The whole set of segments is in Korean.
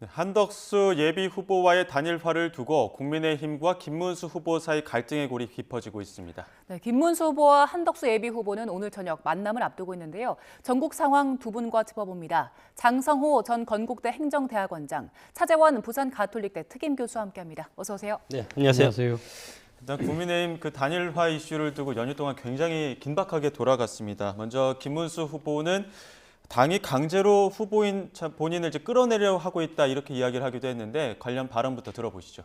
한덕수 예비 후보와의 단일화를 두고 국민의힘과 김문수 후보 사이 갈등의 골이 깊어지고 있습니다. 네, 김문수 후보와 한덕수 예비 후보는 오늘 저녁 만남을 앞두고 있는데요. 전국 상황 두 분과 짚어봅니다. 장성호 전 건국대 행정대학원장, 차재원 부산 가톨릭대 특임 교수와 함께합니다. 어서 오세요. 네, 안녕하세요. 일단 국민의힘 그 단일화 이슈를 두고 연휴 동안 굉장히 긴박하게 돌아갔습니다. 먼저 김문수 후보는 당이 강제로 후보인 본인을 이제 끌어내려 하고 있다 이렇게 이야기를 하기도 했는데 관련 발언부터 들어보시죠.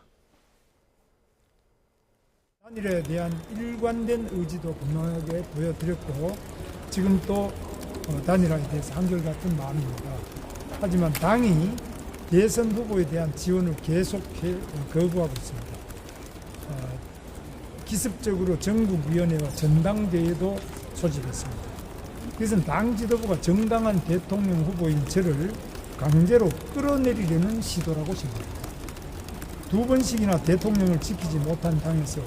단일화에 대한 일관된 의지도 분명하게 보여드렸고 지금 또 단일화에 대해서 한결같은 마음입니다. 하지만 당이 대선 후보에 대한 지원을 계속 거부하고 있습니다. 기습적으로 전국위원회와 전당대회도 소집했습니다. 그것은 당 지도부가 정당한 대통령 후보인 저를 강제로 끌어내리려는 시도라고 생각합니다. 두 번씩이나 대통령을 지키지 못한 당에서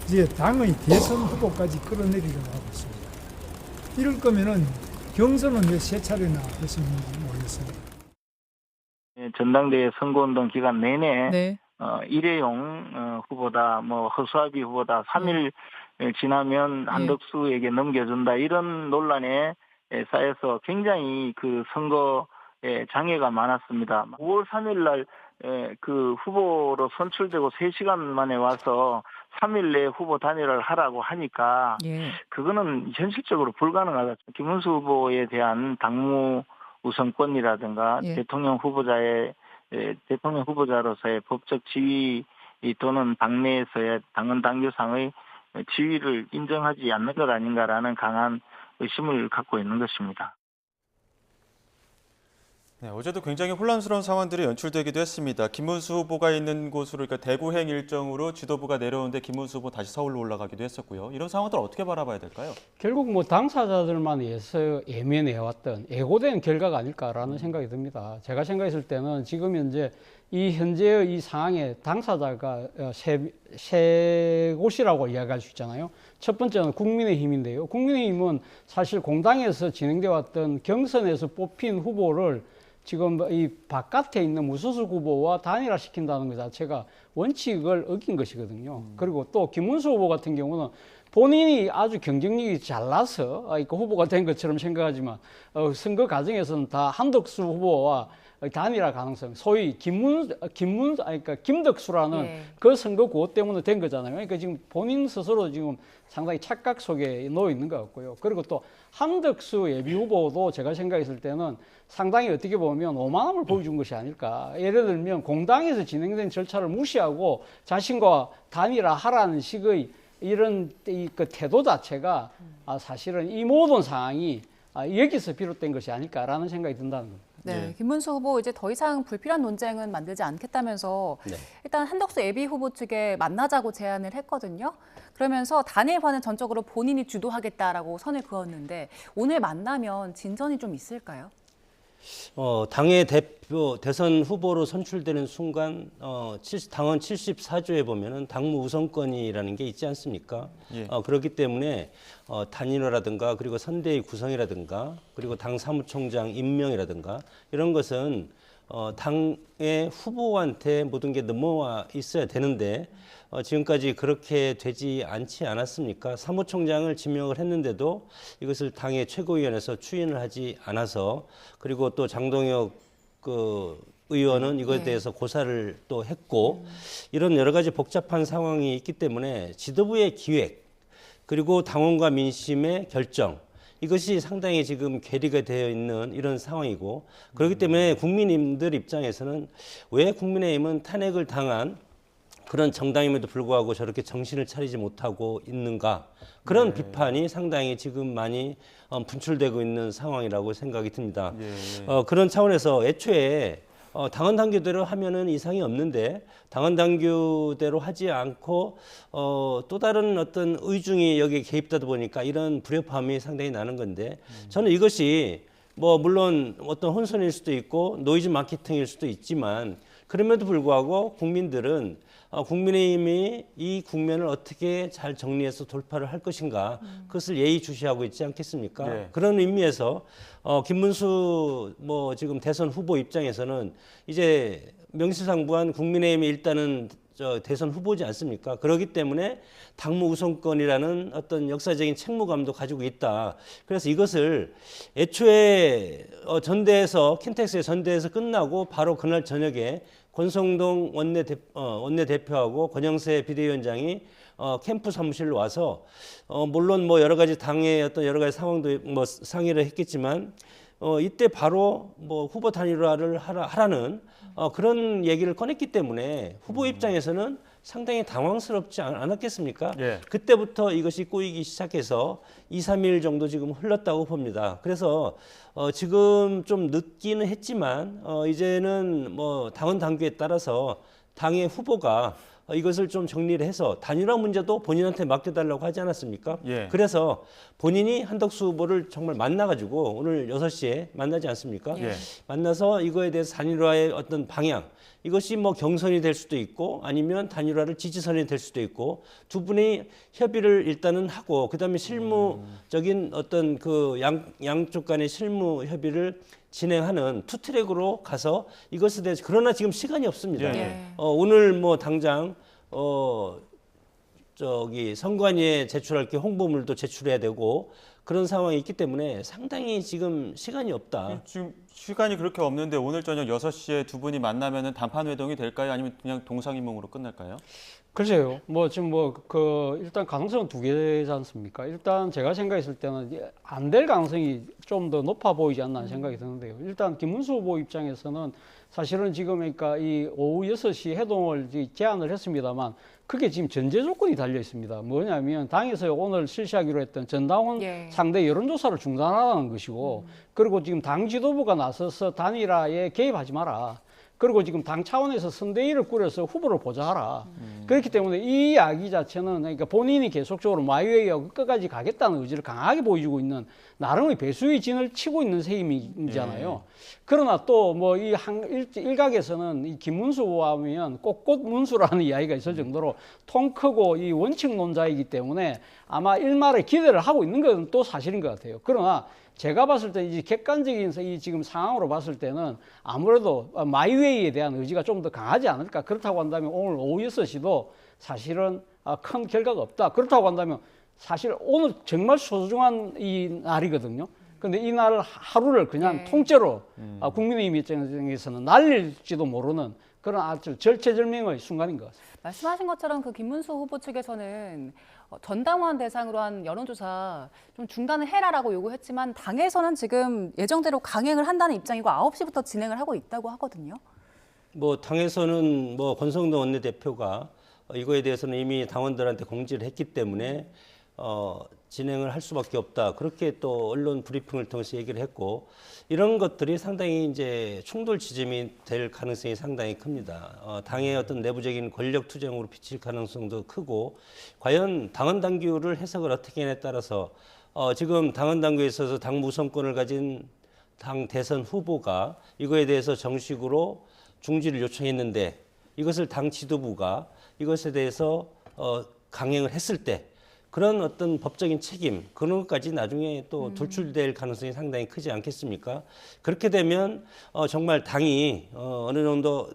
이제 당의 대선 후보까지 끌어내리려고 하고 있습니다. 이럴 거면은 경선은 왜 세 차례나 했었는지 모르겠습니다. 전당대회 선거운동 기간 내내 네. 일회용 후보다, 허수아비 후보다, 3일 지나면 한덕수에게 넘겨준다 이런 논란에 쌓여서 굉장히 그 선거에 장애가 많았습니다. 9월 3일 날 그 후보로 선출되고 3시간 만에 와서 3일 내에 후보 단일화를 하라고 하니까 그거는 현실적으로 불가능하다. 김문수 후보에 대한 당무 우선권이라든가 대통령 후보자로서의 법적 지위 또는 당내에서의 당헌 당규상의 지위를 인정하지 않는 것 아닌가라는 강한 의심을 갖고 있는 것입니다. 네, 어제도 굉장히 혼란스러운 상황들이 연출되기도 했습니다. 김문수 후보가 있는 곳으로 그러니까 대구행 일정으로 지도부가 내려오는데 김문수 후보 다시 서울로 올라가기도 했었고요. 이런 상황들 어떻게 바라봐야 될까요? 결국 당사자들만 위해서 예면해왔던 예고된 결과가 아닐까라는 생각이 듭니다. 제가 생각했을 때는 지금 현재 현재의 이 상황에 당사자가 세 곳이라고 이야기할 수 있잖아요. 첫 번째는 국민의힘인데요. 국민의힘은 사실 공당에서 진행되어 왔던 경선에서 뽑힌 후보를 지금 이 바깥에 있는 무소속 후보와 단일화시킨다는 것 자체가 원칙을 어긴 것이거든요. 그리고 또 김문수 후보 같은 경우는 본인이 아주 경쟁력이 잘나서 후보가 된 것처럼 생각하지만 선거 과정에서는 다 한덕수 후보와 단일화 가능성, 소위 김덕수라는 그 선거 구호 때문에 된 거잖아요. 그러니까 지금 본인 스스로 지금 상당히 착각 속에 놓여 있는 것 같고요. 그리고 또 한덕수 예비 후보도 제가 생각했을 때는 상당히 어떻게 보면 오만함을 보여준 것이 아닐까. 예를 들면 공당에서 진행된 절차를 무시하고 자신과 단일화하라는 식의 이런 그 태도 자체가 사실은 이 모든 상황이 여기서 비롯된 것이 아닐까라는 생각이 든다는 겁니다. 네, 김문수 후보 이제 더 이상 불필요한 논쟁은 만들지 않겠다면서 일단 한덕수 예비 후보 측에 만나자고 제안을 했거든요. 그러면서 단일화는 전적으로 본인이 주도하겠다라고 선을 그었는데 오늘 만나면 진전이 좀 있을까요? 당의 대선 후보로 선출되는 순간 당헌 74조에 보면은 당무 우선권이라는 게 있지 않습니까? 그렇기 때문에 단일화라든가 그리고 선대위 구성이라든가 그리고 당 사무총장 임명이라든가 이런 것은 당의 후보한테 모든 게 넘어와 있어야 되는데 지금까지 그렇게 되지 않지 않았습니까? 사무총장을 지명을 했는데도 이것을 당의 최고위원회에서 추인을 하지 않아서 그리고 또 장동혁 의원은 이것에 대해서 고사를 또 했고 이런 여러 가지 복잡한 상황이 있기 때문에 지도부의 기획 그리고 당원과 민심의 결정 이것이 상당히 지금 괴리가 되어 있는 이런 상황이고 그렇기 때문에 국민님들 입장에서는 왜 국민의힘은 탄핵을 당한 그런 정당임에도 불구하고 저렇게 정신을 차리지 못하고 있는가 그런 비판이 상당히 지금 많이 분출되고 있는 상황이라고 생각이 듭니다. 그런 차원에서 애초에 당헌 당규대로 하면은 이상이 없는데 당헌 당규대로 하지 않고 또 다른 어떤 의중이 여기에 개입되다 보니까 이런 불협화음이 상당히 나는 건데 저는 이것이 뭐 물론 어떤 혼선일 수도 있고 노이즈 마케팅일 수도 있지만 그럼에도 불구하고 국민들은 국민의힘이 이 국면을 어떻게 잘 정리해서 돌파를 할 것인가 그것을 예의주시하고 있지 않겠습니까? 네. 그런 의미에서 김문수 뭐 지금 대선 후보 입장에서는 이제 명실상부한 국민의힘이 일단은 대선 후보지 않습니까? 그렇기 때문에 당무 우선권이라는 어떤 역사적인 책무감도 가지고 있다. 그래서 이것을 애초에 전대에서 킨텍스의 전대에서 끝나고 바로 그날 저녁에 권성동 원내대표하고 권영세 비대위원장이 캠프 사무실로 와서 물론 뭐 여러 가지 당의 어떤 여러 가지 상황도 뭐 상의를 했겠지만 이때 바로 뭐 후보 단일화를 하라는 그런 얘기를 꺼냈기 때문에 후보 입장에서는 상당히 당황스럽지 않았겠습니까? 예. 그때부터 이것이 꼬이기 시작해서 2, 3일 정도 지금 흘렀다고 봅니다. 그래서 지금 좀 늦기는 했지만 이제는 뭐 당원 당규에 따라서 당의 후보가 이것을 좀 정리를 해서 단일화 문제도 본인한테 맡겨달라고 하지 않았습니까? 예. 그래서 본인이 한덕수 후보를 정말 만나가지고 오늘 6시에 만나지 않습니까? 예. 만나서 이거에 대해서 단일화의 어떤 방향, 이것이 뭐 경선이 될 수도 있고 아니면 단일화를 지지선이 될 수도 있고 두 분이 협의를 일단은 하고 그다음에 실무적인 어떤 그 양쪽 간의 실무 협의를 진행하는 투트랙으로 가서 이것에 대해서 그러나 지금 시간이 없습니다. 예. 오늘 뭐 당장 선관위에 제출할 게 홍보물도 제출해야 되고 그런 상황이 있기 때문에 상당히 지금 시간이 없다. 지금 시간이 그렇게 없는데 오늘 저녁 6시에 두 분이 만나면은 단판 회동이 될까요? 아니면 그냥 동상이몽으로 끝날까요? 글쎄요. 뭐 지금 뭐 그 일단 가능성은 두 개지 않습니까? 일단 제가 생각했을 때는 안 될 가능성이 좀 더 높아 보이지 않나 하는 생각이 드는데요. 일단 김문수 후보 입장에서는 사실은 지금 그러니까 이 오후 6시 회동을 제안을 했습니다만 그게 지금 전제 조건이 달려 있습니다. 뭐냐면 당에서 오늘 실시하기로 했던 전당원 예. 상대 여론조사를 중단하라는 것이고 그리고 지금 당 지도부가 나서서 단일화에 개입하지 마라. 그리고 지금 당 차원에서 선대위를 꾸려서 후보를 보좌하라. 그렇기 때문에 이 이야기 자체는 그러니까 본인이 계속적으로 마이웨이하고 끝까지 가겠다는 의지를 강하게 보여주고 있는 나름의 배수의 진을 치고 있는 셈이잖아요. 그러나 또 뭐 이 일각에서는 이 김문수 후보하면 꽃꽃 문수라는 이야기가 있을 정도로 통 크고 이 원칙론자이기 때문에 아마 일말의 기대를 하고 있는 건 또 사실인 것 같아요. 그러나 제가 봤을 때 이 객관적인 이 지금 상황으로 봤을 때는 아무래도 마이웨이에 대한 의지가 좀 더 강하지 않을까. 그렇다고 한다면 오늘 오후 6시도 사실은 큰 결과가 없다. 그렇다고 한다면 사실 오늘 정말 소중한 이 날이거든요. 근데 이 날 하루를 그냥 통째로 국민의힘 입장에서는 날릴지도 모르는 그런 아주 절체절명의 순간인 것 같습니다. 말씀하신 것처럼 그 김문수 후보 측에서는 전당원 대상으로 한 여론조사 좀 중단을 해라라고 요구했지만 당에서는 지금 예정대로 강행을 한다는 입장이고 9시부터 진행을 하고 있다고 하거든요. 뭐 당에서는 뭐 권성동 원내대표가 이거에 대해서는 이미 당원들한테 공지를 했기 때문에 진행을 할 수밖에 없다. 그렇게 또 언론 브리핑을 통해서 얘기를 했고 이런 것들이 상당히 이제 충돌 지점이 될 가능성이 상당히 큽니다. 당의 어떤 내부적인 권력 투쟁으로 비칠 가능성도 크고 과연 당원 당규를 해석을 어떻게 하냐에 따라서 지금 당원 당규에 있어서 당 무선권을 가진 당 대선 후보가 이거에 대해서 정식으로 중지를 요청했는데 이것을 당 지도부가 이것에 대해서 강행을 했을 때 그런 어떤 법적인 책임 그런 것까지 나중에 또 돌출될 가능성이 상당히 크지 않겠습니까? 그렇게 되면 정말 당이 어느 정도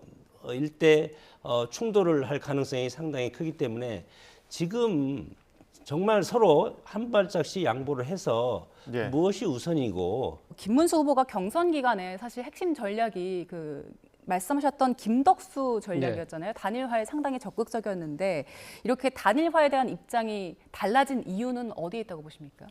일대 충돌을 할 가능성이 상당히 크기 때문에 지금 정말 서로 한 발짝씩 양보를 해서 예. 무엇이 우선이고 김문수 후보가 경선 기간에 사실 핵심 전략이 그 말씀하셨던 김덕수 전략이었잖아요. 단일화에 상당히 적극적이었는데 이렇게 단일화에 대한 입장이 달라진 이유는 어디에 있다고 보십니까?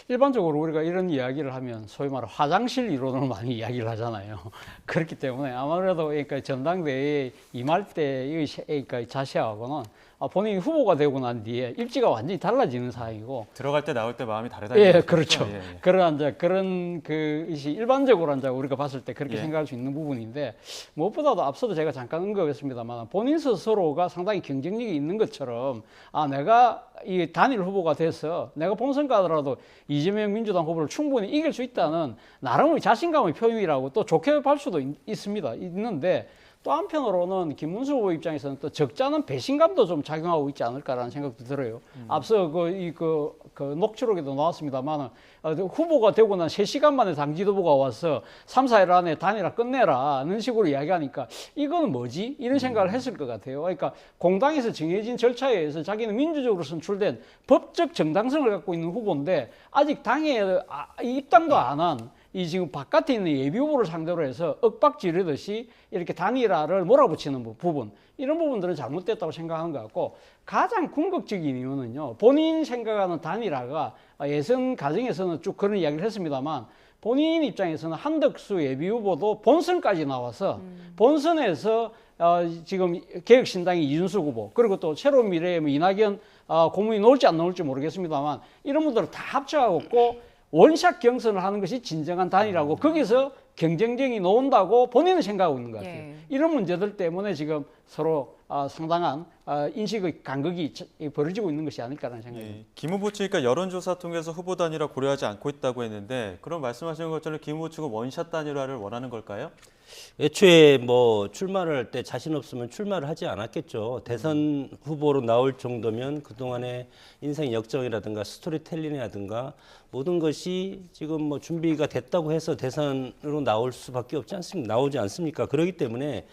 일반적으로 우리가 이런 이야기를 하면 소위 말해 화장실 이론을 많이 이야기를 하잖아요. 그렇기 때문에 아무래도 그러니까 전당대회에 임할 때의 그러니까 자세하고는 본인이 후보가 되고 난 뒤에 입지가 완전히 달라지는 상황이고. 들어갈 때 나올 때 마음이 다르다. 예, 그렇죠. 예, 예. 그런 것이 일반적으로 이제 우리가 봤을 때 그렇게 예. 생각할 수 있는 부분인데, 무엇보다도 앞서도 제가 잠깐 언급했습니다만 본인 스스로가 상당히 경쟁력이 있는 것처럼, 내가 이 단일 후보가 돼서 내가 본선 가더라도 이재명 민주당 후보를 충분히 이길 수 있다는 나름의 자신감의 표현이라고 또 좋게 볼 수도 있는데, 또 한편으로는 김문수 후보 입장에서는 또 적잖은 배신감도 좀 작용하고 있지 않을까라는 생각도 들어요. 앞서 그 녹취록에도 나왔습니다만, 후보가 되고 난 3시간 만에 당 지도부가 와서 3, 4일 안에 단일화 끝내라는 식으로 이야기하니까 이건 뭐지? 이런 생각을 했을 것 같아요. 그러니까 공당에서 정해진 절차에 의해서 자기는 민주적으로 선출된 법적 정당성을 갖고 있는 후보인데, 아직 당에 입당도 안 한 이 지금 바깥에 있는 예비 후보를 상대로 해서 윽박 지르듯이 이렇게 단일화를 몰아붙이는 부분, 이런 부분들은 잘못됐다고 생각하는 것 같고, 가장 궁극적인 이유는요, 본인 생각하는 단일화가 예선 과정에서는 쭉 그런 이야기를 했습니다만, 본인 입장에서는 한덕수 예비 후보도 본선까지 나와서 본선에서 지금 개혁신당의 이준석 후보, 그리고 또 새로운 미래의 이낙연 고문이 나올지 안 나올지 모르겠습니다만, 이런 분들을 다 합쳐갖고 원샷 경선을 하는 것이 진정한 단일화고, 거기서 경쟁력이 나온다고 본인은 생각하고 있는 것 같아요. 예. 이런 문제들 때문에 지금 서로 상당한 인식의 간극이 벌어지고 있는 것이 아닐까라는 생각입니다. 예. 김 후보 측이 여론조사 통해서 후보 단일화 고려하지 않고 있다고 했는데, 그럼 말씀하시는 것처럼 김 후보 측은 원샷 단일화를 원하는 걸까요? 애초에 뭐 출마를 할 때 자신 없으면 출마를 하지 않았겠죠. 대선 후보로 나올 정도면 그동안의 인생 역정이라든가 스토리텔링이라든가 모든 것이 지금 뭐 준비가 됐다고 해서 대선으로 나올 수밖에 없지 않습니까? 나오지 않습니까? 그렇기 때문에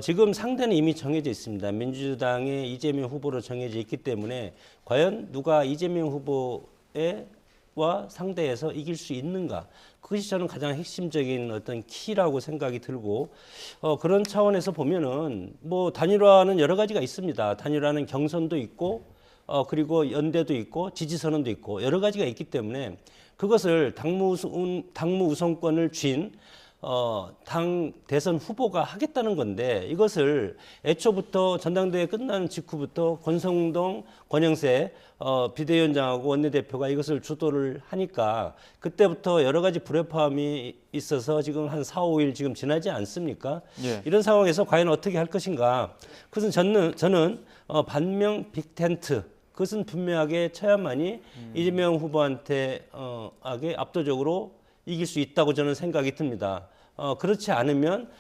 지금 상대는 이미 정해져 있습니다. 민주당의 이재명 후보로 정해져 있기 때문에 과연 누가 이재명 후보의 와 상대해서 이길 수 있는가, 그것이 저는 가장 핵심적인 어떤 키라고 생각이 들고, 그런 차원에서 보면은 뭐 단일화는 여러 가지가 있습니다. 단일화는 경선도 있고 그리고 연대도 있고 지지선언도 있고 여러 가지가 있기 때문에 그것을 당무 우선권을 쥔 당 대선 후보가 하겠다는 건데, 이것을 애초부터 전당대회 끝나는 직후부터 권성동, 권영세 비대위원장하고 원내대표가 이것을 주도를 하니까 그때부터 여러 가지 불협화음이 있어서 지금 한 4, 5일 지금 지나지 않습니까? 예. 이런 상황에서 과연 어떻게 할 것인가? 그것은 저는 반명 빅텐트, 그것은 분명하게 쳐야만이 이재명 후보한테 압도적으로 이길 수 있다고 저는 생각이 듭니다. 그렇지 않으면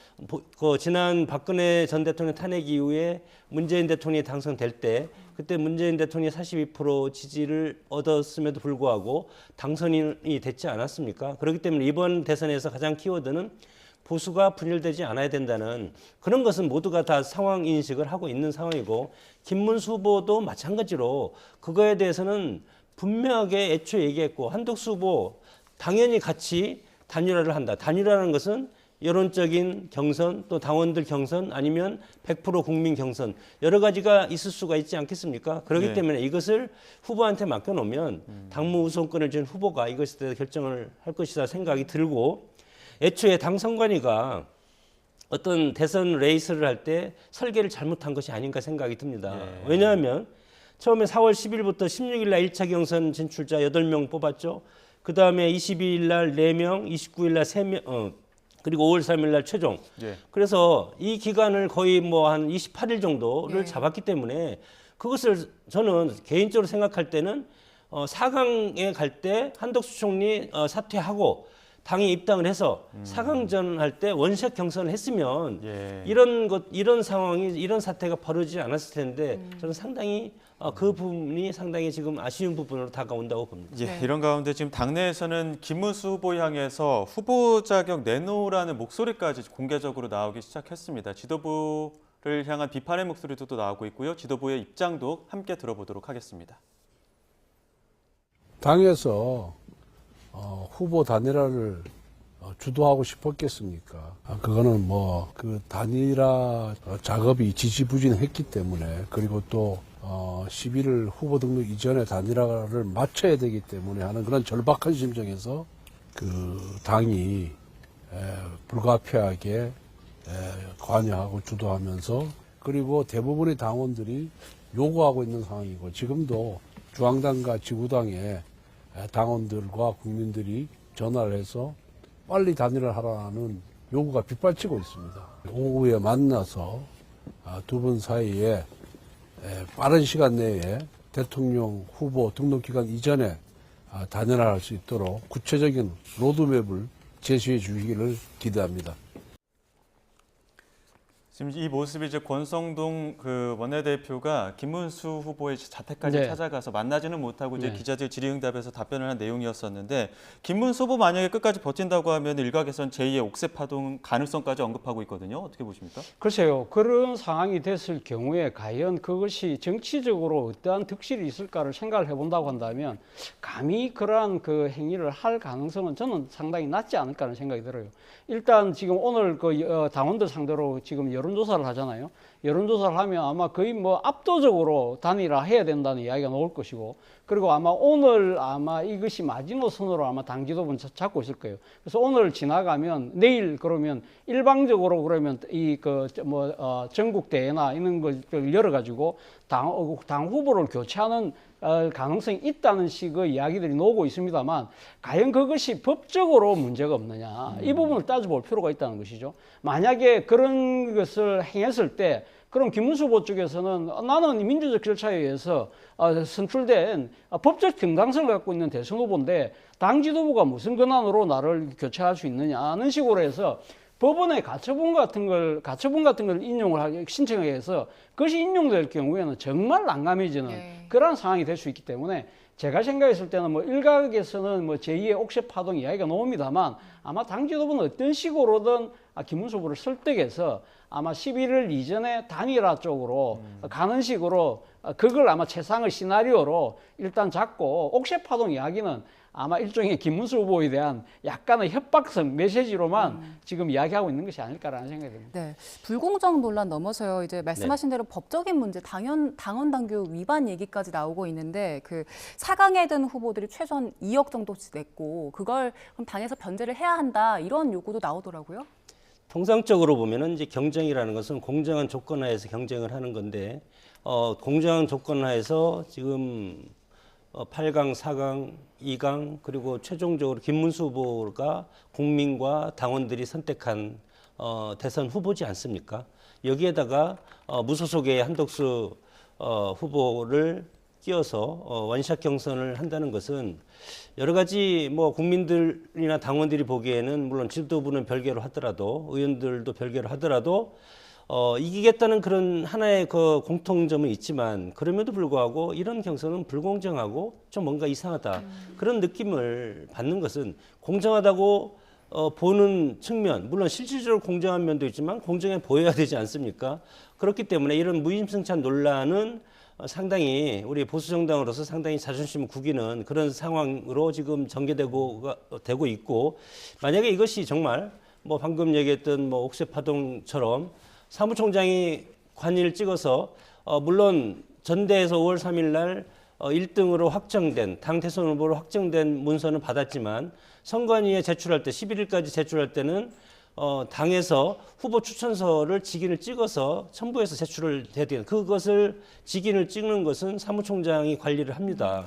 지난 박근혜 전 대통령 탄핵 이후에 문재인 대통령이 당선될 때, 그때 문재인 대통령이 42% 지지를 얻었음에도 불구하고 당선이 됐지 않았습니까? 그렇기 때문에 이번 대선에서 가장 키워드는 보수가 분열되지 않아야 된다는 그런 것은 모두가 다 상황 인식을 하고 있는 상황이고, 김문수 후보도 마찬가지로 그거에 대해서는 분명하게 애초에 얘기했고, 한덕수 후보 당연히 같이 단일화를 한다. 단일화라는 것은 여론적인 경선, 또 당원들 경선, 아니면 100% 국민 경선, 여러 가지가 있을 수가 있지 않겠습니까? 그렇기 네. 때문에 이것을 후보한테 맡겨놓으면 당무 우선권을 준 후보가 이것에 대해서 결정을 할 것이다 생각이 들고, 애초에 당 선관위가 어떤 대선 레이스를 할 때 설계를 잘못한 것이 아닌가 생각이 듭니다. 네. 왜냐하면 처음에 4월 10일부터 16일 날 1차 경선 진출자 8명 뽑았죠. 그 다음에 22일 날 4명, 29일 날 3명, 그리고 5월 3일 날 최종. 예. 그래서 이 기간을 거의 뭐 한 28일 정도를 예. 잡았기 때문에 그것을 저는 개인적으로 생각할 때는 4강에 갈 때 한덕수 총리 사퇴하고 당이 입당을 해서 4강전 할 때 원샷 경선을 했으면 예. 이런 상황이, 이런 사태가 벌어지지 않았을 텐데 저는 상당히 그 부분이 상당히 지금 아쉬운 부분으로 다가온다고 봅니다. 예, 네. 이런 가운데 지금 당내에서는 김문수 후보 향해서 후보 자격 내놓으라는 목소리까지 공개적으로 나오기 시작했습니다. 지도부를 향한 비판의 목소리도 또 나오고 있고요. 지도부의 입장도 함께 들어보도록 하겠습니다. 당에서 후보 단일화를 주도하고 싶었겠습니까? 그거는 뭐 그 단일화 작업이 지지부진했기 때문에, 그리고 또 11월 후보 등록 이전에 단일화를 마쳐야 되기 때문에 하는 그런 절박한 심정에서 그 당이 불가피하게 관여하고 주도하면서, 그리고 대부분의 당원들이 요구하고 있는 상황이고 지금도 중앙당과 지구당의 당원들과 국민들이 전화를 해서 빨리 단일화를 하라는 요구가 빗발치고 있습니다. 오후에 만나서 두 분 사이에 빠른 시간 내에 대통령 후보 등록기간 이전에 단일화할 수 있도록 구체적인 로드맵을 제시해 주시기를 기대합니다. 지금 이 모습이 이제 권성동 그 원내대표가 김문수 후보의 자택까지 네. 찾아가서 만나지는 못하고 이제 네. 기자들 질의응답에서 답변을 한 내용이었었는데 김문수 후보 만약에 끝까지 버틴다고 하면 일각에선 제2의 옥새 파동 가능성까지 언급하고 있거든요. 어떻게 보십니까? 글쎄요. 그런 상황이 됐을 경우에 과연 그것이 정치적으로 어떠한 득실이 있을까를 생각을 해본다고 한다면 감히 그러한 그 행위를 할 가능성은 저는 상당히 낮지 않을까 하는 생각이 들어요. 일단 지금 오늘 그 당원들 상대로 지금 여론조사를 하잖아요. 여론조사를 하면 아마 거의 뭐 압도적으로 단일화 해야 된다는 이야기가 나올 것이고, 그리고 아마 오늘 아마 이것이 마지노선으로 아마 당 지도부는 잡고 있을 거예요. 그래서 오늘 지나가면 내일 그러면 일방적으로 그러면 이 그 뭐 전국 대회나 이런 걸 열어가지고 당 후보를 교체하는 가능성이 있다는 식의 이야기들이 나오고 있습니다만 과연 그것이 법적으로 문제가 없느냐 이 부분을 따져볼 필요가 있다는 것이죠. 만약에 그런 것을 행했을 때 그럼 김문수 후보 쪽에서는 나는 민주적 절차에 의해서 선출된 법적 정당성을 갖고 있는 대선 후보인데 당 지도부가 무슨 권한으로 나를 교체할 수 있느냐는 식으로 해서 법원의 가처분 같은 걸 인용을 신청하게 해서 그것이 인용될 경우에는 정말 난감해지는 그런 상황이 될 수 있기 때문에 제가 생각했을 때는 뭐 일각에서는 뭐 제2의 옥새 파동 이야기가 나옵니다만 아마 당 지도부는 어떤 식으로든 김문수 후보를 설득해서 아마 11월 이전에 단일화 쪽으로 가는 식으로 그걸 아마 최상의 시나리오로 일단 잡고 옥새 파동 이야기는 아마 일종의 김문수 후보에 대한 약간의 협박성 메시지로만 지금 이야기하고 있는 것이 아닐까라는 생각이 듭니다. 네, 불공정 논란 넘어서요. 이제 말씀하신 대로 법적인 문제, 당원 당규 위반 얘기까지 나오고 있는데 그 4강에 든 후보들이 최소한 2억 정도씩 냈고 그걸 그럼 당에서 변제를 해야 한다 이런 요구도 나오더라고요. 통상적으로 보면은 이제 경쟁이라는 것은 공정한 조건 하에서 경쟁을 하는 건데 공정한 조건 하에서 지금 8강, 4강, 2강 그리고 최종적으로 김문수 후보가 국민과 당원들이 선택한 대선 후보지 않습니까? 여기에다가 무소속의 한덕수 후보를 끼워서 원샷 경선을 한다는 것은 여러 가지 뭐 국민들이나 당원들이 보기에는 물론 지도부는 별개로 하더라도 의원들도 별개로 하더라도 이기겠다는 그런 하나의 그 공통점은 있지만 그럼에도 불구하고 이런 경선은 불공정하고 좀 뭔가 이상하다 그런 느낌을 받는 것은 공정하다고 보는 측면 물론 실질적으로 공정한 면도 있지만 공정해 보여야 되지 않습니까? 그렇기 때문에 이런 무임승차 논란은 상당히 우리 보수 정당으로서 상당히 자존심을 구기는 그런 상황으로 지금 전개되고 있고 만약에 이것이 정말 뭐 방금 얘기했던 뭐 옥새 파동처럼 사무총장이 관의를 찍어서 물론 전대에서 5월 3일 날 1등으로 확정된 당 대선 후보로 확정된 문서는 받았지만 선관위에 제출할 때 11일까지 제출할 때는 당에서 후보 추천서를 직인을 찍어서 첨부해서 제출을 해야 되는 그것을 직인을 찍는 것은 사무총장이 관리를 합니다.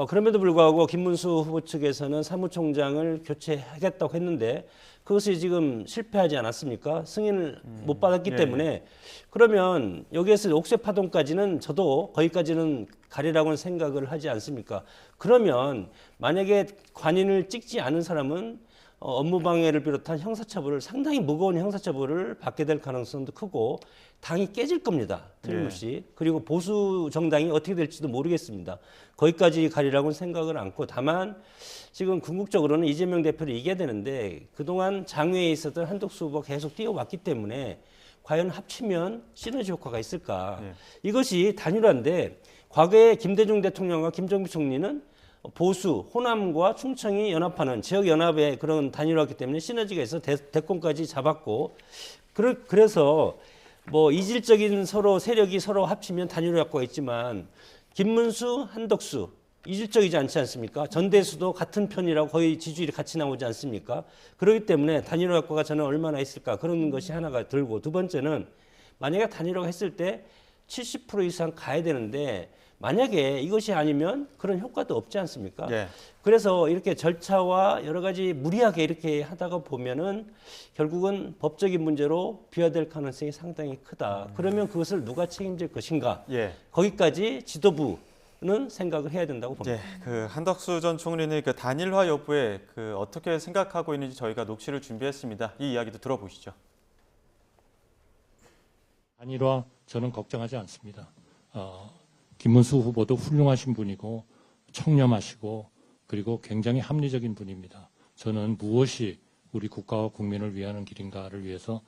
그럼에도 불구하고 김문수 후보 측에서는 사무총장을 교체하겠다고 했는데 그것이 지금 실패하지 않았습니까? 승인을 못 받았기 때문에 그러면 여기에서 옥새 파동까지는 저도 거기까지는 가리라고는 생각을 하지 않습니까? 그러면 만약에 관인을 찍지 않은 사람은 업무방해를 비롯한 형사처벌을 상당히 무거운 형사처벌을 받게 될 가능성도 크고 당이 깨질 겁니다. 틀림없이. 그리고 보수 정당이 어떻게 될지도 모르겠습니다. 거기까지 가리라고는 생각을 않고 다만 지금 궁극적으로는 이재명 대표를 이겨야 되는데 그동안 장외에 있었던 한덕수 후보가 계속 뛰어왔기 때문에 과연 합치면 시너지 효과가 있을까. 이것이 단일화인데 과거에 김대중 대통령과 김정부 총리는 보수, 호남과 충청이 연합하는 지역연합의 그런 단일화였기 때문에 시너지가 있어 대권까지 잡았고 그래서 뭐 이질적인 서로 세력이 서로 합치면 단일화 효과가 있지만 김문수, 한덕수 이질적이지 않지 않습니까? 전대수도 같은 편이라고 거의 지지율이 같이 나오지 않습니까? 그렇기 때문에 단일화 효과가 저는 얼마나 있을까 그런 것이 하나가 들고 두 번째는 만약에 단일화가 했을 때 70% 이상 가야 되는데 만약에 이것이 아니면 그런 효과도 없지 않습니까? 예. 그래서 이렇게 절차와 여러 가지 무리하게 이렇게 하다가 보면은 결국은 법적인 문제로 비화될 가능성이 상당히 크다. 그러면 그것을 누가 책임질 것인가? 예. 거기까지 지도부는 생각을 해야 된다고 봅니다. 예, 그 한덕수 전 총리는 그 단일화 여부에 그 어떻게 생각하고 있는지 저희가 녹취를 준비했습니다. 이 이야기도 들어보시죠. 단일화 저는 걱정하지 않습니다. 김문수 후보도 훌륭하신 분이고 청렴하시고 그리고 굉장히 합리적인 분입니다. 저는 무엇이 우리 국가와 국민을 위하는 길인가를 위해서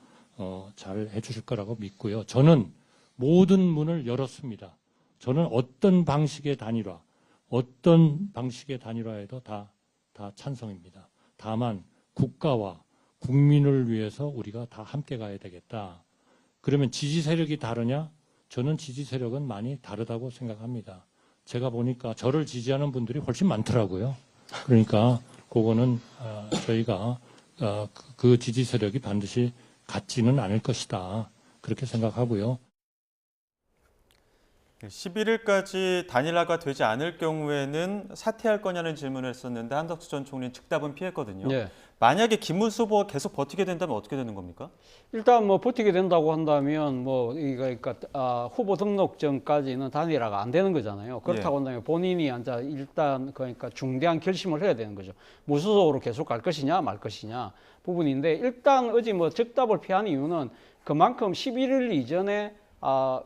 잘 해주실 거라고 믿고요. 저는 모든 문을 열었습니다. 저는 어떤 방식의 단일화에도 다 찬성입니다. 다만 국가와 국민을 위해서 우리가 다 함께 가야 되겠다. 그러면 지지 세력이 다르냐? 저는 지지 세력은 많이 다르다고 생각합니다. 제가 보니까 저를 지지하는 분들이 훨씬 많더라고요. 그러니까 그거는 저희가 그 지지 세력이 반드시 같지는 않을 것이다. 그렇게 생각하고요. 11일까지 단일화가 되지 않을 경우에는 사퇴할 거냐는 질문을 했었는데 한덕수 전 총리는 즉답은 피했거든요. 예. 만약에 김문수 후보가 계속 버티게 된다면 어떻게 되는 겁니까? 일단 뭐 버티게 된다고 한다면 뭐 그러니까 후보 등록 전까지는 단일화가 안 되는 거잖아요. 그렇다고 한다면 본인이 앉아 일단 그러니까 중대한 결심을 해야 되는 거죠. 무소속으로 계속 갈 것이냐 말 것이냐 부분인데 일단 어제 뭐 즉답을 피한 이유는 그만큼 11일 이전에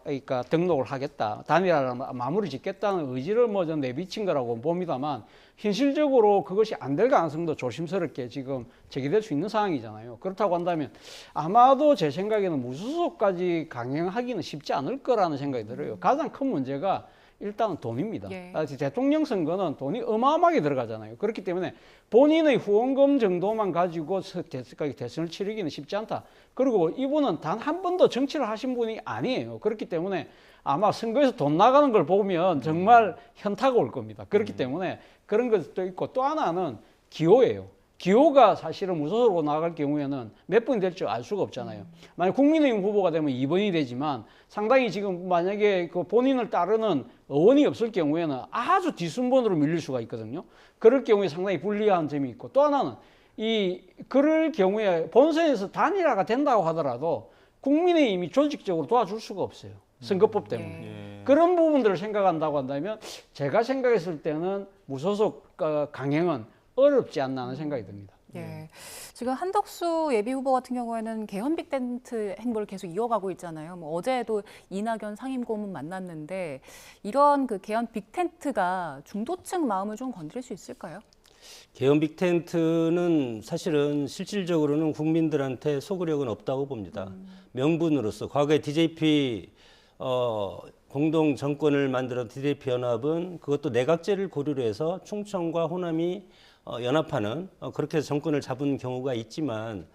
그러니까 등록을 하겠다, 단일화를 마무리 짓겠다는 의지를 뭐 좀 내비친 거라고 봅니다만 현실적으로 그것이 안 될 가능성도 조심스럽게 지금 제기될 수 있는 상황이잖아요. 그렇다고 한다면 아마도 제 생각에는 무소속까지 강행하기는 쉽지 않을 거라는 생각이 들어요. 가장 큰 문제가 일단은 돈입니다. 예. 대통령 선거는 돈이 어마어마하게 들어가잖아요. 그렇기 때문에 본인의 후원금 정도만 가지고 대선을 치르기는 쉽지 않다. 그리고 이분은 단 한 번도 정치를 하신 분이 아니에요. 그렇기 때문에 아마 선거에서 돈 나가는 걸 보면 정말 현타가 올 겁니다. 그렇기 때문에 그런 것도 있고 또 하나는 기호예요. 기호가 사실은 무소속으로 나갈 경우에는 몇 번이 될지 알 수가 없잖아요. 만약 국민의힘 후보가 되면 2번이 되지만 상당히 지금 만약에 그 본인을 따르는 의원이 없을 경우에는 아주 뒷순번으로 밀릴 수가 있거든요. 그럴 경우에 상당히 불리한 점이 있고 또 하나는 그럴 경우에 본선에서 단일화가 된다고 하더라도 국민의힘이 조직적으로 도와줄 수가 없어요. 선거법 때문에. 그런 부분들을 생각한다고 한다면 제가 생각했을 때는 무소속 강행은 어렵지 않나 하는 생각이 듭니다. 예. 지금 한덕수 예비 후보 같은 경우에는 개헌 빅텐트 행보를 계속 이어가고 있잖아요. 뭐 어제도 이낙연 상임고문 만났는데 이런 그 개헌 빅텐트가 중도층 마음을 좀 건드릴 수 있을까요? 개헌 빅텐트는 사실은 실질적으로는 국민들한테 소구력은 없다고 봅니다. 명분으로서 과거에 DJP 공동 정권을 만들어 DJP 연합은 그것도 내각제를 고려로 해서 충청과 호남이 연합하는 그렇게 해서 정권을 잡은 경우가 있지만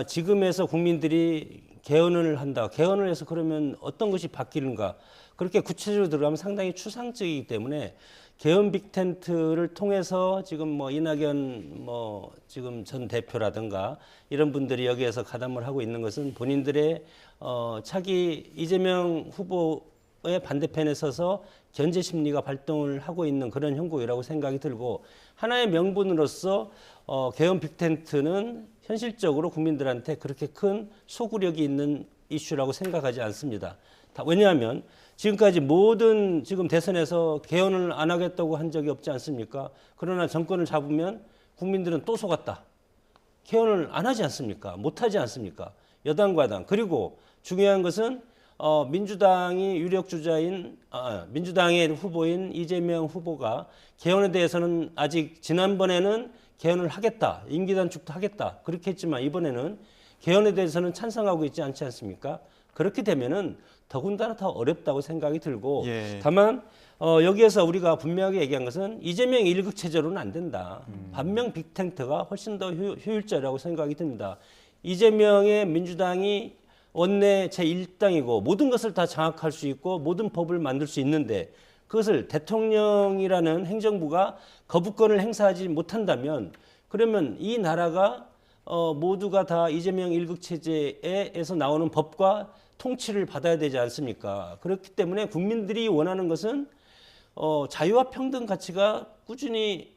지금에서 국민들이 개헌을 한다. 개헌을 해서 그러면 어떤 것이 바뀌는가. 그렇게 구체적으로 들어가면 상당히 추상적이기 때문에 개헌 빅텐트를 통해서 지금 뭐 이낙연 지금 전 대표라든가 이런 분들이 여기에서 가담을 하고 있는 것은 본인들의 차기 이재명 후보의 반대편에 서서 견제 심리가 발동을 하고 있는 그런 형국이라고 생각이 들고 하나의 명분으로서 개헌 빅텐트는 현실적으로 국민들한테 그렇게 큰 소구력이 있는 이슈라고 생각하지 않습니다. 왜냐하면 지금까지 모든 지금 대선에서 개헌을 안 하겠다고 한 적이 없지 않습니까? 그러나 정권을 잡으면 국민들은 또 속았다. 개헌을 안 하지 않습니까? 못 하지 않습니까? 여당과 당. 그리고 중요한 것은 민주당이 유력 주자인 민주당의 후보인 이재명 후보가 개헌에 대해서는 아직 지난번에는 개헌을 하겠다. 임기 단축도 하겠다. 그렇게 했지만 이번에는 개헌에 대해서는 찬성하고 있지 않지 않습니까? 그렇게 되면은 더군다나 더 어렵다고 생각이 들고 다만 여기에서 우리가 분명하게 얘기한 것은 이재명 일극 체제로는 안 된다. 반면 빅텐트가 훨씬 더 효율적이라고 생각이 듭니다. 이재명의 민주당이 원내 제1당이고 모든 것을 다 장악할 수 있고 모든 법을 만들 수 있는데 그것을 대통령이라는 행정부가 거부권을 행사하지 못한다면 그러면 이 나라가 모두가 다 이재명 1국 체제에서 나오는 법과 통치를 받아야 되지 않습니까? 그렇기 때문에 국민들이 원하는 것은 자유와 평등 가치가 꾸준히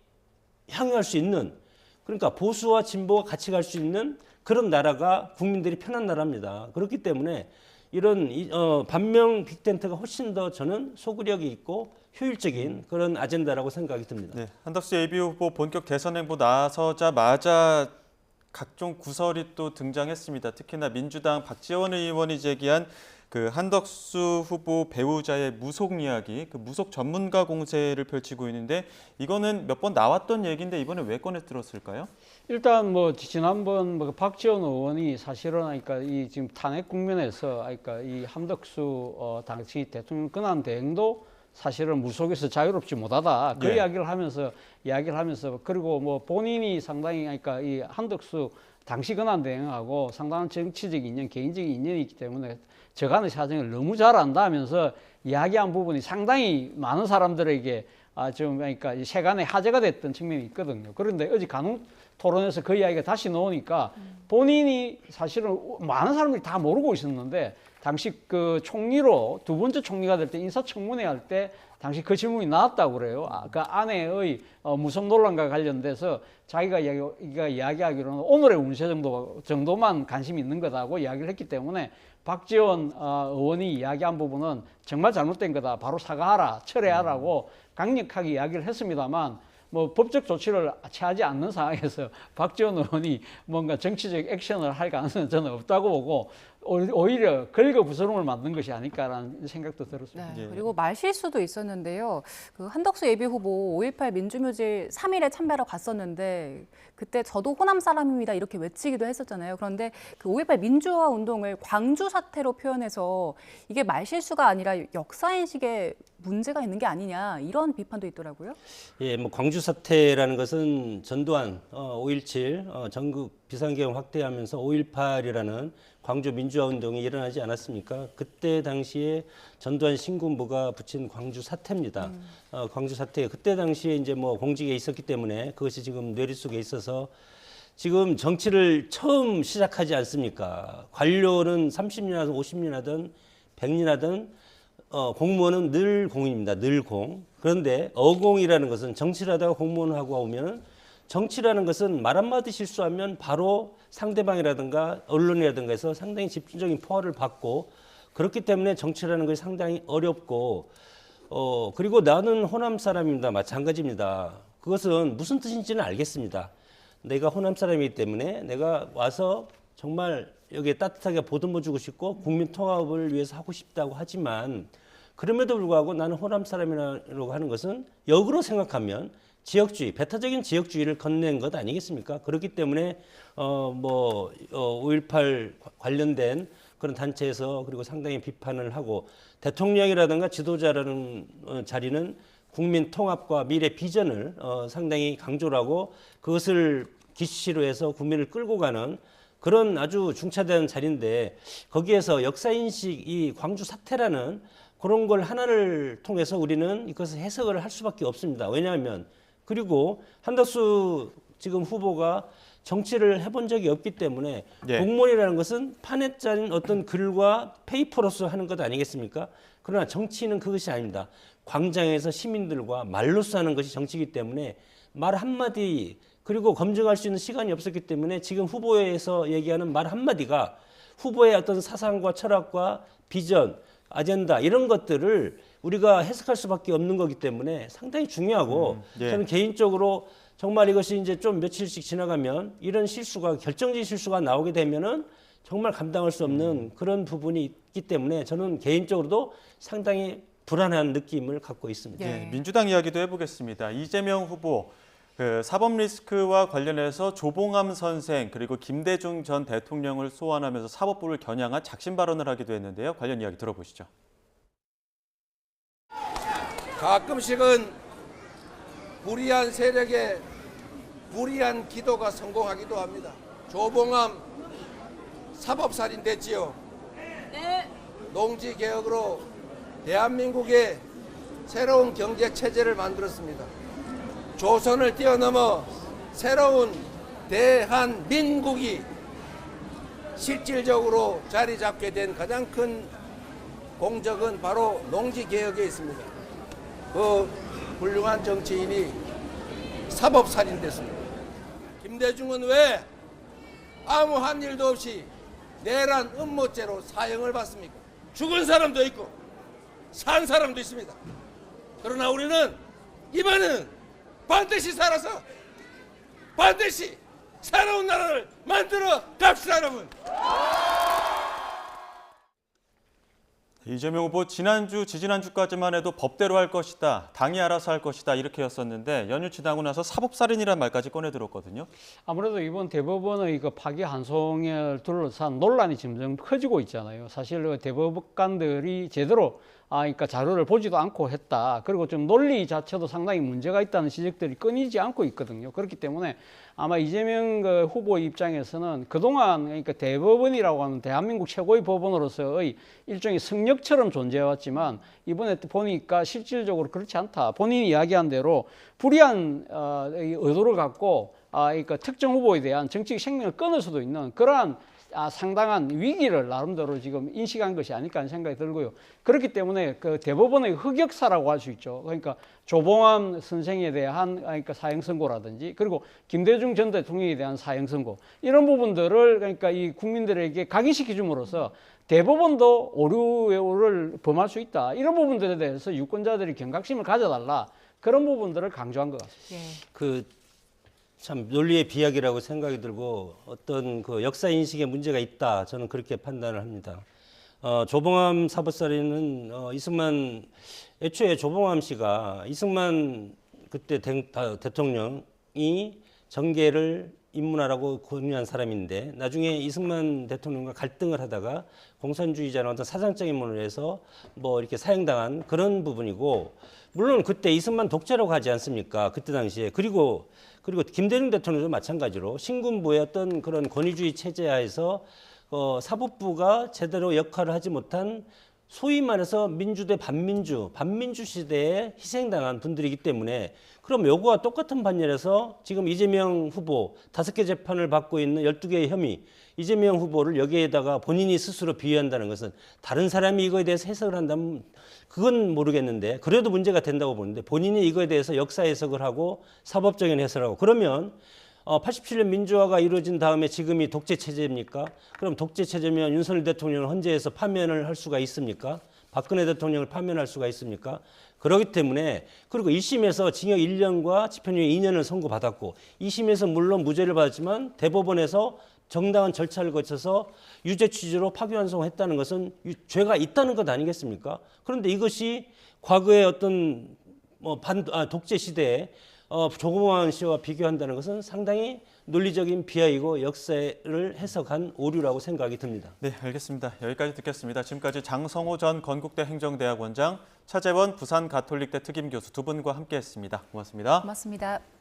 향유할 수 있는, 그러니까 보수와 진보가 같이 갈 수 있는 그런 나라가 국민들이 편한 나라입니다. 그렇기 때문에 이런 반명 빅텐트가 훨씬 더 저는 소구력이 있고 효율적인 그런 아젠다라고 생각이 듭니다. 네, 한덕수 예비후보 본격 대선 행보 나서자마자 각종 구설이 또 등장했습니다. 특히나 민주당 박지원 의원이 제기한 그 한덕수 후보 배우자의 무속 이야기, 그 무속 전문가 공세를 펼치고 있는데 이거는 몇 번 나왔던 얘기인데 이번에 왜 꺼내 들었을까요? 일단 뭐 지난번 박지원 의원이 사실은 그러니까 이 지금 탄핵 국면에서 그러니까 이 한덕수 당시 대통령 권한 대행도 사실은 무속에서 자유롭지 못하다 그 네. 이야기를 하면서 그리고 뭐 본인이 상당히 그러니까 이 한덕수 당시 권한 대행하고 상당한 정치적 인연, 개인적인 인연이 있기 때문에 저간의 사정을 너무 잘 안다면서 이야기한 부분이 상당히 많은 사람들에게 좀 그러니까 세간의 화제가 됐던 측면이 있거든요. 그런데 어제 간혹 토론에서 그 이야기가 다시 나오니까 본인이 사실은 많은 사람들이 다 모르고 있었는데 당시 그 총리로 두 번째 총리가 될 때 인사청문회 할 때 당시 그 질문이 나왔다고 그래요. 그 아내의 무속 논란과 관련돼서 자기가 이야기하기로는 오늘의 운세 정도만 관심이 있는 거다고 이야기를 했기 때문에 박지원 의원이 이야기한 부분은 정말 잘못된 거다. 바로 사과하라, 철회하라고 강력하게 이야기를 했습니다만 뭐 법적 조치를 취하지 않는 상황에서 박지원 의원이 뭔가 정치적 액션을 할 가능성은 저는 없다고 보고 오히려 긁어부스럼을 만든 것이 아닐까라는 생각도 들었습니다. 네, 그리고 말실수도 있었는데요. 그 한덕수 예비 후보 5.18 민주묘지 3일에 참배하러 갔었는데 그때 저도 호남 사람입니다 이렇게 외치기도 했었잖아요. 그런데 그 5.18 민주화 운동을 광주 사태로 표현해서 이게 말실수가 아니라 역사인식에 문제가 있는 게 아니냐 이런 비판도 있더라고요. 예, 뭐 광주 사태라는 것은 전두환 5.17 전국 비상계엄 확대하면서 5.18이라는 광주 민주화 운동이 일어나지 않았습니까? 그때 당시에 전두환 신군부가 붙인 광주 사태입니다. 광주 사태 그때 당시에 이제 뭐 공직에 있었기 때문에 그것이 지금 뇌리 속에 있어서 지금 정치를 처음 시작하지 않습니까? 관료는 30년 하든 50년 하든 100년 하든 공무원은 늘 공입니다. 늘 공. 그런데 어공이라는 것은 정치를 하다가 공무원을 하고 오면 정치라는 것은 말 한마디 실수하면 바로 상대방이라든가 언론이라든가 해서 상당히 집중적인 포화를 받고 그렇기 때문에 정치라는 것이 상당히 어렵고 그리고 나는 호남 사람입니다. 마찬가지입니다. 그것은 무슨 뜻인지는 알겠습니다. 내가 호남 사람이기 때문에 내가 와서 정말 여기에 따뜻하게 보듬어주고 싶고 국민 통합을 위해서 하고 싶다고 하지만 그럼에도 불구하고 나는 호남 사람이라고 하는 것은 역으로 생각하면 지역주의, 배타적인 지역주의를 건넨 것 아니겠습니까? 그렇기 때문에 5.18 관련된 그런 단체에서 그리고 상당히 비판을 하고 대통령이라든가 지도자라는 자리는 국민 통합과 미래 비전을 상당히 강조를 하고 그것을 기치로 해서 국민을 끌고 가는 그런 아주 중차대한 자리인데 거기에서 역사인식 이 광주 사태라는 그런 걸 하나를 통해서 우리는 이것을 해석을 할 수밖에 없습니다. 왜냐하면 그리고 한덕수 지금 후보가 정치를 해본 적이 없기 때문에 공무원이라는 것은 판에 짜린 어떤 글과 페이퍼로서 하는 것 아니겠습니까? 그러나 정치는 그것이 아닙니다. 광장에서 시민들과 말로써 하는 것이 정치이기 때문에 말 한마디 그리고 검증할 수 있는 시간이 없었기 때문에 지금 후보에서 얘기하는 말 한마디가 후보의 어떤 사상과 철학과 비전, 아젠다 이런 것들을 우리가 해석할 수밖에 없는 거기 때문에 상당히 중요하고 저는 개인적으로 정말 이것이 이제 좀 며칠씩 지나가면 이런 실수가 결정적인 실수가 나오게 되면은 정말 감당할 수 없는 그런 부분이 있기 때문에 저는 개인적으로도 상당히 불안한 느낌을 갖고 있습니다. 네, 민주당 이야기도 해보겠습니다. 이재명 후보 그 사법 리스크와 관련해서 조봉암 선생 그리고 김대중 전 대통령을 소환하면서 사법부를 겨냥한 작심 발언을 하기도 했는데요. 관련 이야기 들어보시죠. 가끔씩은 불의한 세력의 불의한 기도가 성공하기도 합니다. 조봉암 사법살인 됐지요. 네. 농지개혁으로 대한민국의 새로운 경제체제를 만들었습니다. 조선을 뛰어넘어 새로운 대한민국이 실질적으로 자리 잡게 된 가장 큰 공적은 바로 농지개혁에 있습니다. 그 훌륭한 정치인이 사법살인됐습니다. 김대중은 왜 아무한 일도 없이 내란 음모죄로 사형을 받습니까? 죽은 사람도 있고 산 사람도 있습니다. 그러나 우리는 이번에는 반드시 살아서 반드시 새로운 나라를 만들어 갑시다, 여러분. 이재명 후보 지난주, 지지난주까지만 해도 법대로 할 것이다, 당이 알아서 할 것이다 이렇게였었는데 연휴 지나고 나서 사법살인이라는 말까지 꺼내들었거든요. 아무래도 이번 대법원의 그 파기환송을 둘러싼 논란이 점점 커지고 있잖아요. 사실 그 대법관들이 제대로 그러니까 자료를 보지도 않고 했다. 그리고 좀 논리 자체도 상당히 문제가 있다는 지적들이 끊이지 않고 있거든요. 그렇기 때문에 아마 이재명 그 후보 입장에서는 그동안 그러니까 대법원이라고 하는 대한민국 최고의 법원으로서의 일종의 승력처럼 존재해왔지만 이번에 보니까 실질적으로 그렇지 않다. 본인이 이야기한 대로 불이한 의도를 갖고 그러니까 특정 후보에 대한 정치적 생명을 끊을 수도 있는 그러한 상당한 위기를 나름대로 지금 인식한 것이 아닐까 하는 생각이 들고요. 그렇기 때문에 그 대법원의 흑역사라고 할 수 있죠. 그러니까 조봉암 선생에 대한 그러니까 사형 선고라든지 그리고 김대중 전 대통령에 대한 사형 선고 이런 부분들을 그러니까 이 국민들에게 각인시켜 줌으로써 대법원도 오류를 범할 수 있다. 이런 부분들에 대해서 유권자들이 경각심을 가져달라. 그런 부분들을 강조한 것 같습니다. 참 논리의 비약이라고 생각이 들고 어떤 그 역사 인식에 문제가 있다. 저는 그렇게 판단을 합니다. 조봉암 사법살인은 애초에 조봉암 씨가 이승만 그때 대통령이 정계를 입문하라고 권유한 사람인데 나중에 이승만 대통령과 갈등을 하다가 공산주의자나 어떤 사상적인 면으로 해서 뭐 이렇게 사형당한 그런 부분이고 물론 그때 이승만 독재라고 하지 않습니까? 그때 당시에 그리고 김대중 대통령도 마찬가지로 신군부의 어떤 그런 권위주의 체제 하에서 사법부가 제대로 역할을 하지 못한 소위 말해서 민주 대 반민주 시대에 희생당한 분들이기 때문에 그럼 요거와 똑같은 반열에서 지금 이재명 후보 5개 재판을 받고 있는 12개의 혐의 이재명 후보를 여기에다가 본인이 스스로 비유한다는 것은 다른 사람이 이거에 대해서 해석을 한다면 그건 모르겠는데 그래도 문제가 된다고 보는데 본인이 이거에 대해서 역사 해석을 하고 사법적인 해석을 하고 그러면 87년 민주화가 이루어진 다음에 지금이 독재 체제입니까? 그럼 독재 체제면 윤석열 대통령을 헌재에서 파면을 할 수가 있습니까? 박근혜 대통령을 파면할 수가 있습니까? 그렇기 때문에 그리고 1심에서 징역 1년과 집행유예 2년을 선고받았고 2심에서 물론 무죄를 받았지만 대법원에서 정당한 절차를 거쳐서 유죄 취지로 파기환송했다는 것은 죄가 있다는 것 아니겠습니까? 그런데 이것이 과거의 어떤 독재 시대에 조봉암 씨와 비교한다는 것은 상당히 논리적인 비하이고 역사를 해석한 오류라고 생각이 듭니다. 네, 알겠습니다. 여기까지 듣겠습니다. 지금까지 장성호 전 건국대 행정대학원장, 차재원 부산가톨릭대 특임교수 두 분과 함께했습니다. 고맙습니다. 고맙습니다.